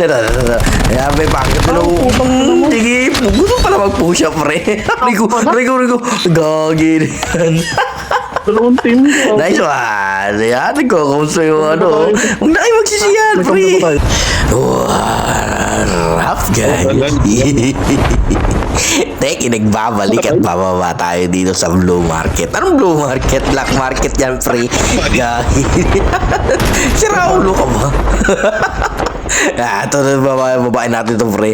Kaya may bakit na sige, gusto pala mag-push up, pre. Rico. Gagi yan. Dalawang team ko. Nice one. Yan, nagkakamusta yung ano. Huwag na kayo magsisiyan, pre. Rough guy. Teki, nagbabalik at bababa tayo dito sa blue market. Anong blue market? Black market yan, pre. Gagi. Sira ulo ka ba? Ito na babae natin ito, pre.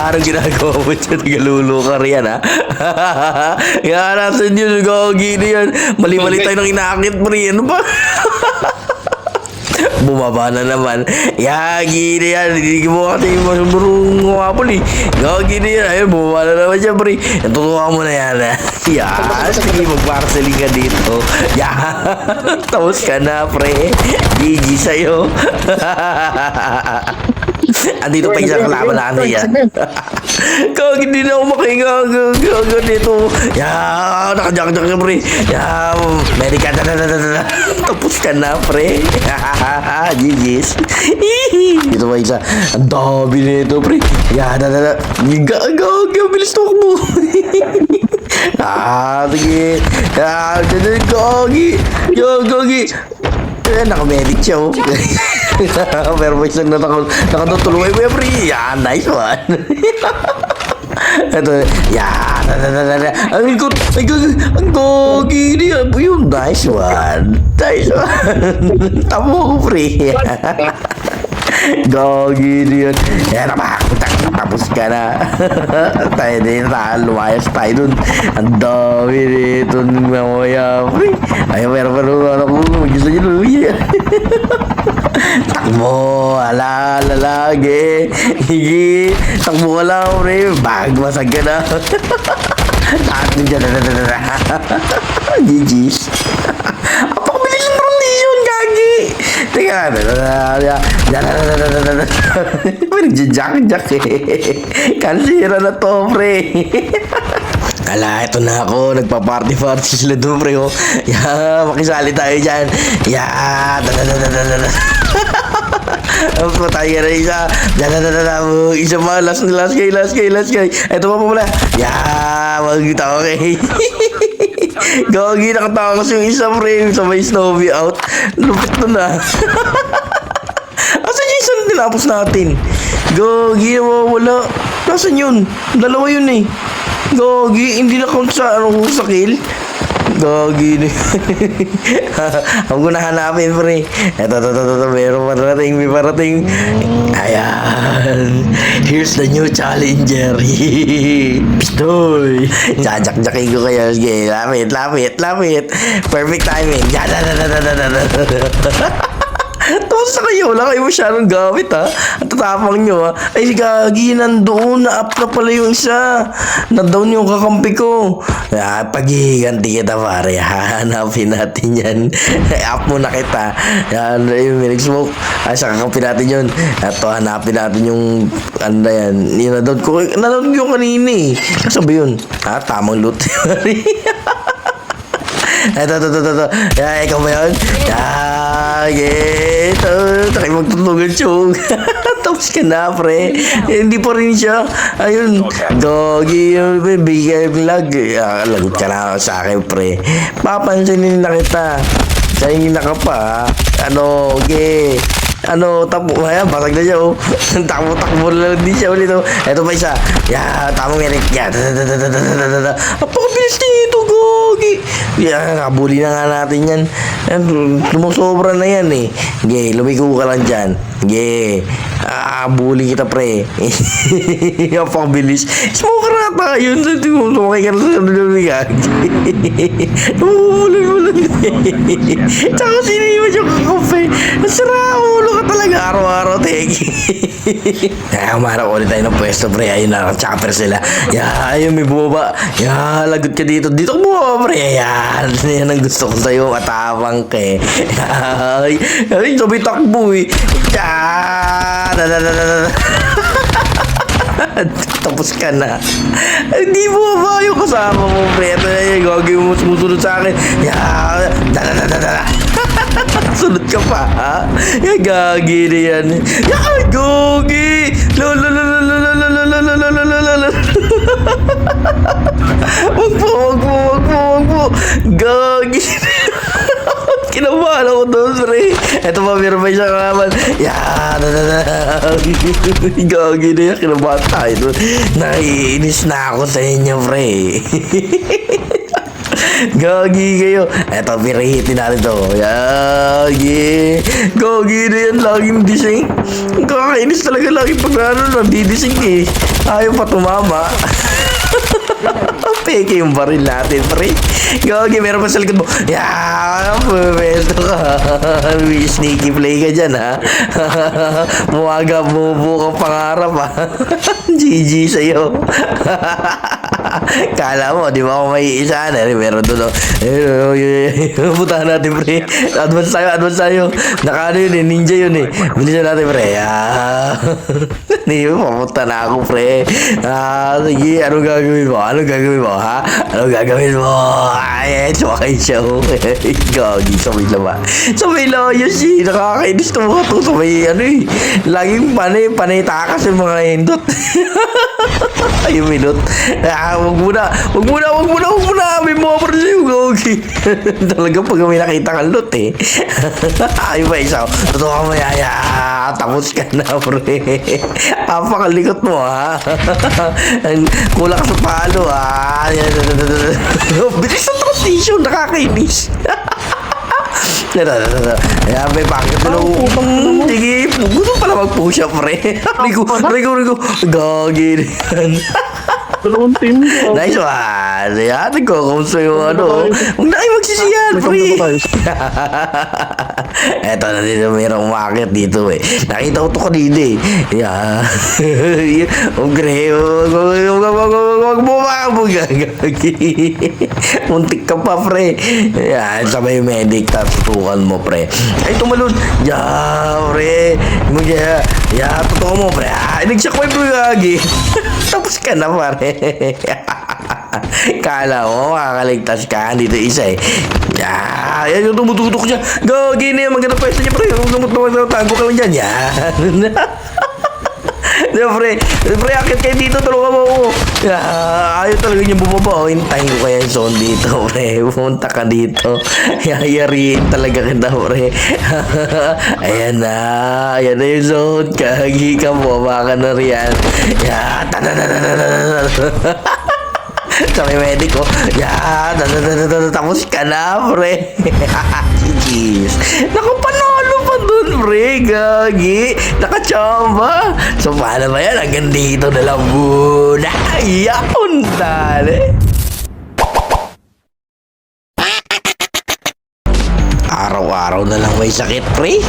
Anong ginagawa mo dyan? Nagalulo ka riyan, ha? Natin yun, gagi na yan. Mali-mali tayo ng inakit, pre. Ano ba? Bumaba na naman. Gagi na yan. Hindi mo kasi marunong ngumapol, eh. Gagi na yan. Ayun, bumaba na naman siya, pre. Tutuwa mo na yan, ha? Sige, mag-parceling ka dito. Tapos ka na, pre. GG sa'yo. Andito pa isang kalaban natin yan. Kag hindi na ako makahinga. Gaga dito. Nakajak-jak ka, pre. Medica. Tapos ka na, pre. GG's. Dito pa isa. Ang dami nito, pre. Gaga. Bilis to mo. Sige. Gagi. Naka-medic siya, oh. Pero may isang nakatutulungay mo, pre. Nice one. Ito, ang gogi niya. Yung nice one. Tamo ko, pre. Gogi niya. Tapos ka na. Tayo din, lumayas tayo dun. Ang dami dito ng mamaya, pre. Ay, pero ano ko, gusto nyo luya. Takbo, lalagi. Higi, takbo ka lang, pre. Basag ka na. Taat nyo dyan. GG's. Apakabilis ng condition, gagi. Teka, nagja-jack eh. Kansira na to, pre. Ito na ako. Nagpa-party sila doon, pre. Makisali tayo dyan. Patay ka na isa. Isa pa. Last guy. Ito pa pala. Magkita ko kay. Gagi, nakatakas yung isa, pre. Sabay Snowy out. Lupit na. Asan yung isang tinapos natin? Gagi, wala. Nasaan yun? Dalawa yun, eh. Gagi, hindi na count sa kill. Gagi. Huwag ko na hanapin, pre. Ito. May parating. Ayan. Here's the new challenger. Pistoy. Jajak-jakin ko kayo. Okay, lapit. Perfect timing. Tapos sa kayo, wala kayo masyadong gamit, ha? Ang tatapang nyo, ha? Ay, gagi, nandoon, na-up na pala yung isa. Na-down yung kakampi ko. Pag-iganti kita, pare. Hanapin natin yan. Up mo na kita. Yung minig smoke. Sa kakampi natin yun. Ito, hanapin natin yung, ano yan. Yung na-down ko. Na-down ko yung kanina, eh. Kasabi yun. Tamang loot. Ito. Ikaw ba yun? Ito. Takay magtutugan siyong. Tapos ka na, pre. Hindi pa rin siya. Ayun. Gogi. Bigay vlog. Lagot ka na sa akin, pre. Papansinin na kita. Sayangin na ka pa. Okay. Ayan, basag na siya, oh. Takbo lang din siya ulit, oh. Ito pa isa. Tamang merik. Apakabilis nito, gogi. Kabuli na nga natin yan. Sumusobra na yan, eh. Lumiko ka lang dyan. Bully kita, pre. Apakabilis. Smoker na tayo. Sumakay ka na sa lumigag. Umulan. Tsaka siniwan yung kakope. Nasira ulo ka talaga araw-araw, teki. Umarap ulit tayo ng pwesto, pre. Ayun na, chopper sila. Ayun, may bumaba. Lagot ka dito. Dito ka bumaba, pre. Yan ang gusto ko sa'yo. Matapang ka, eh. Ay, sabi takbo, eh. Tapos ka na. Hindi mo ba yung kasama mo, pre? Ito na yung gagawin mo sumusunod sa akin. Sunod ka pa, ha? Gagi na yan. Gog! Gagi. Kinabahan ako doon, pre. Eto pa, meron pa isang kalaban. Yan. Gagi na yan. Kinabahan tayo doon. Naiinis na ako sa inyo, pre. Gagi kayo. Eto, pirihitin natin to. Gagi. Gagi na yan. Laging dising. Kakainis talaga lagi pag nandidising eh. Ayaw pa tumama. Peke yung baril natin, pre. Gagi, meron pa sa likod mo. Pwesto ka. Sneaky play ka dyan, ha? Muwaga, bubu kang pangarap, ha? GG sa'yo. Kala mo, di ba ako may isa na? Meron doon, putahan natin, pre. Advance tayo. Nakano yun, eh. Ninja yun, eh. Bilisan natin, pre. Papunta na ako, pre. Sige, anong gagawin mo? Ha? Anong gagawin mo? Ay, sumakay siya, Gagi, sa may laba. Sa may layas, eh. Nakakainis na mga to. Sa may, laging panay takas yung mga hindot. Ay, minut. Wag muna. May mga pa rin sa'yo, Gagi. Talaga pag may nakita kang lot, eh. Ay, ba, isa. Totoo ka mayaya. Tapos ka na, pre. Apakalikot mo, ha? Kulang ka sa palo, ha? Bilis sa transition, nakakainis. Kaya may bakit sige, gusto pala mag-push up, pre. Rico. Gagi yan. Dalawang team ko. Nice one. Yan, nagkakamusta yung Huwag na kayo magsisiyan, pre. Eto na dito, mayroong umakit dito, eh. Nakita ko to kanina, eh. Yan. Huwag bumabog. Muntik ka pa, pre. Yan, sabay medic, tutukan mo, pre. Ay, tumalun. Yan, pre. Yan, tutukan mo, pre. Nagsakway, pre, Gagi. Tapos ka na, pare. Kala mo, makakaligtas ka. Dito isa, eh. Yan, yung tumututok siya. Gagi na yan, maganda pwesto niya, pre. Tago ka lang dyan. Yan. Diba, pre, akit kayo dito, tulungan mo ako. Ayaw talaga niya bumaba. Hintayin ko kaya yung zone dito, pre. Pumunta ka dito. Yayariin talaga kita, pre. Ayan na yung zone. Kagi ka, bumaba ka na riyan. Yan. Sa may medic, yan. Tapos ka na, pre. Jeez. Nakapanalo pa dun, pre. Gagi. Nakachamba. So, paano ba yan? Hanggang dito na lang muna. Yaon, dali. Araw-araw na lang may sakit, pre.